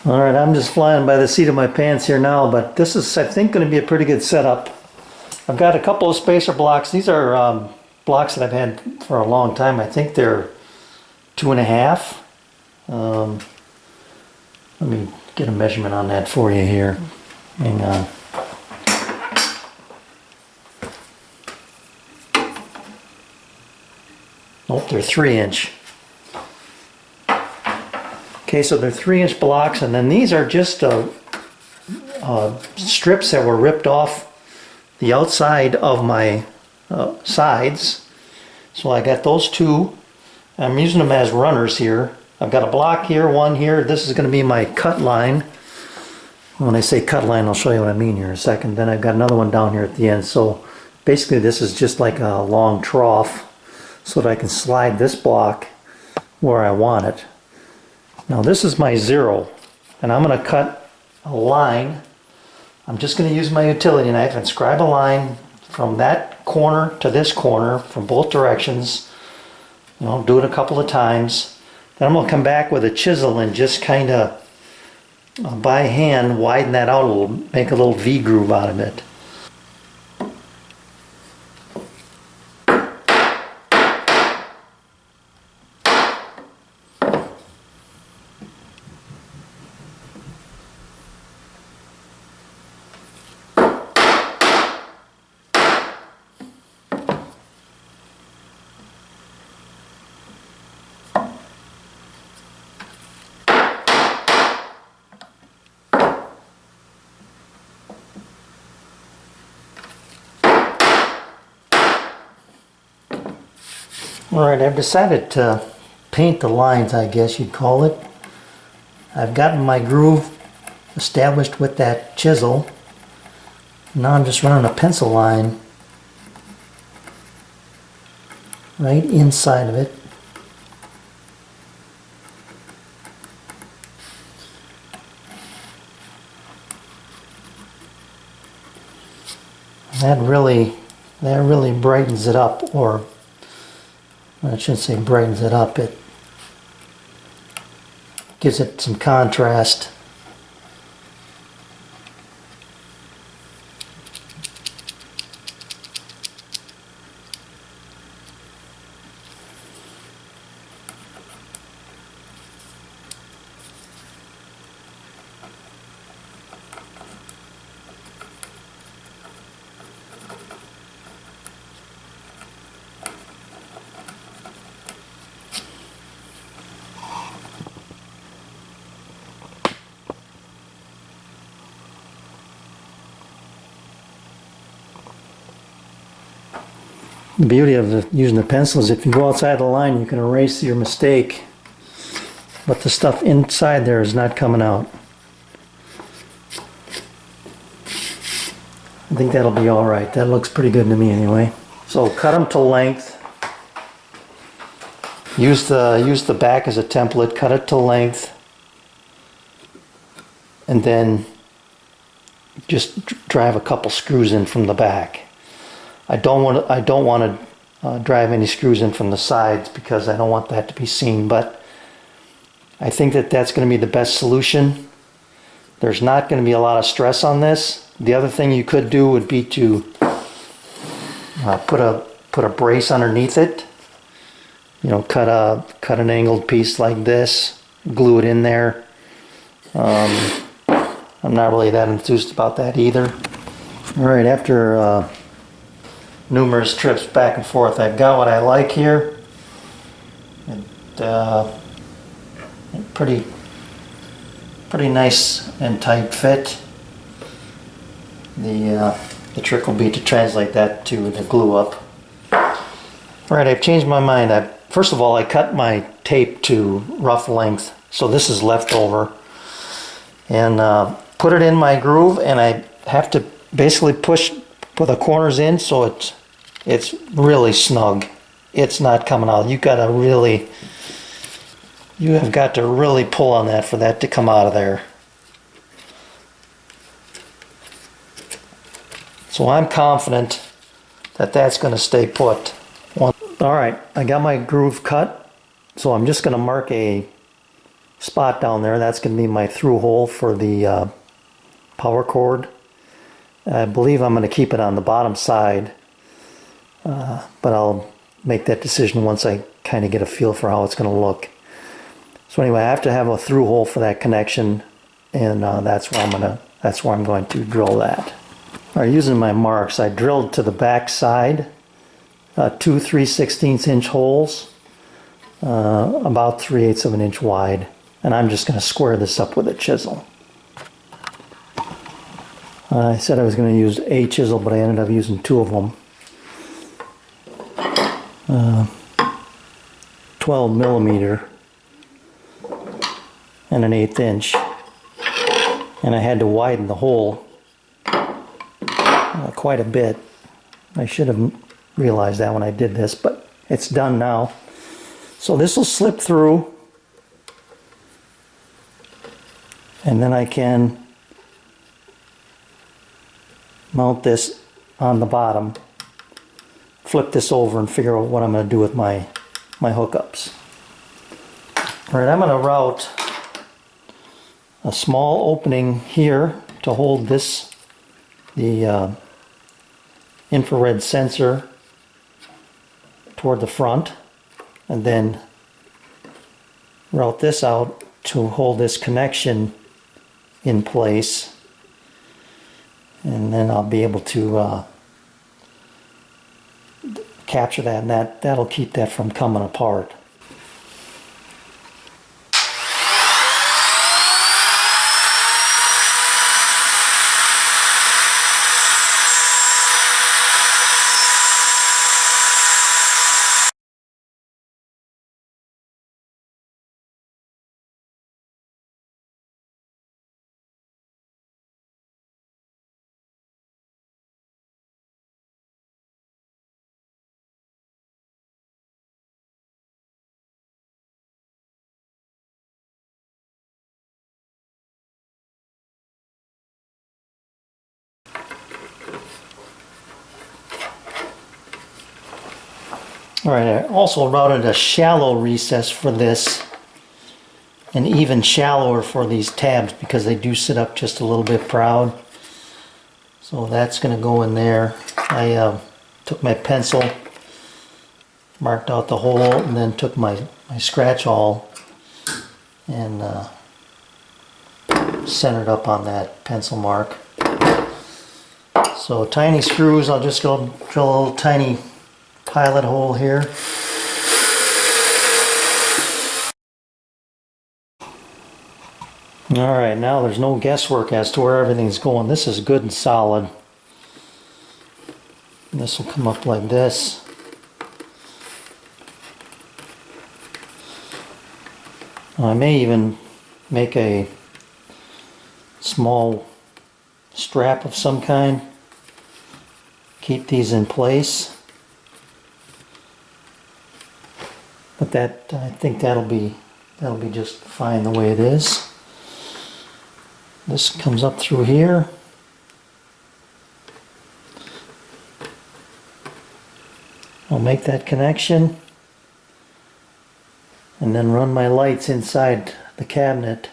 All right, I'm just flying by the seat of my pants here now, but this is, I think, going to be a pretty good setup. I've got a couple of spacer blocks. These are blocks that I've had for a long time. I think they're 2.5. Let me get a measurement on that for you here. Hang on. Nope, they're 3-inch. Okay, so they're 3-inch blocks, and then these are just strips that were ripped off the outside of my sides. So I got those two. I'm using them as runners here. I've got a block here, one here. This is going to be my cut line. When I say cut line, I'll show you what I mean here in a second. Then I've got another one down here at the end. So basically this is just like a long trough so that I can slide this block where I want it. Now this is my 0, and I'm going to cut a line. I'm just going to use my utility knife and scribe a line from that corner to this corner from both directions. You know, do it a couple of times. Then I'm going to come back with a chisel and just kind of by hand widen that out a little, make a little V groove out of it. Alright, I've decided to paint the lines, I guess you'd call it. I've gotten my groove established with that chisel. Now I'm just running a pencil line right inside of it. That really brightens it up, or I shouldn't say brightens it up, it gives it some contrast. The beauty of using the pencil is if you go outside the line, you can erase your mistake, but the stuff inside there is not coming out. I think that'll be alright. That looks pretty good to me anyway. So cut them to length. Use the back as a template, cut it to length, and then just drive a couple screws in from the back. I don't want to drive any screws in from the sides because I don't want that to be seen, but I think that that's going to be the best solution. There's not going to be a lot of stress on this. The other thing you could do would be to put a brace underneath it. You know, cut an angled piece like this, glue it in there. I'm not really that enthused about that either. All right, after numerous trips back and forth, I've got what I like here. Pretty nice and tight fit. The trick will be to translate that to the glue up. Alright, I've changed my mind. First of all, I cut my tape to rough length, so this is leftover. And put it in my groove, and I have to basically put the corners in so it's really snug. It's not coming out. You have got to really pull on that for that to come out of there. So I'm confident that that's going to stay put. Alright, I got my groove cut, so I'm just going to mark a spot down there. That's going to be my through hole for the power cord. I believe I'm going to keep it on the bottom side, but I'll make that decision once I kind of get a feel for how it's going to look. So anyway, I have to have a through hole for that connection, and that's where I'm going to drill that. All right, using my marks, I drilled to the back side 2 3/16 inch holes, about 3/8 of an inch wide, and I'm just going to square this up with a chisel. I said I was going to use a chisel, but I ended up using 2 of them. 12 millimeter and an 1/8 inch, and I had to widen the hole quite a bit. I should have realized that when I did this, but it's done now. So this will slip through, and then I can mount this on the bottom, flip this over, and figure out what I'm going to do with my hookups. All right, I'm going to route a small opening here to hold the infrared sensor toward the front, and then route this out to hold this connection in place, and then I'll be able to capture that, and that'll keep that from coming apart. All right, I also routed a shallow recess for this, and even shallower for these tabs because they do sit up just a little bit proud. So that's going to go in there. I took my pencil, marked out the hole, and then took my scratch awl and centered up on that pencil mark. So tiny screws, I'll just go drill a little tiny pilot hole here. Alright, now there's no guesswork as to where everything's going. This is good and solid. And this will come up like this. I may even make a small strap of some kind. Keep these in place. But that, I think that'll be just fine the way it is. This comes up through here. I'll make that connection and then run my lights inside the cabinet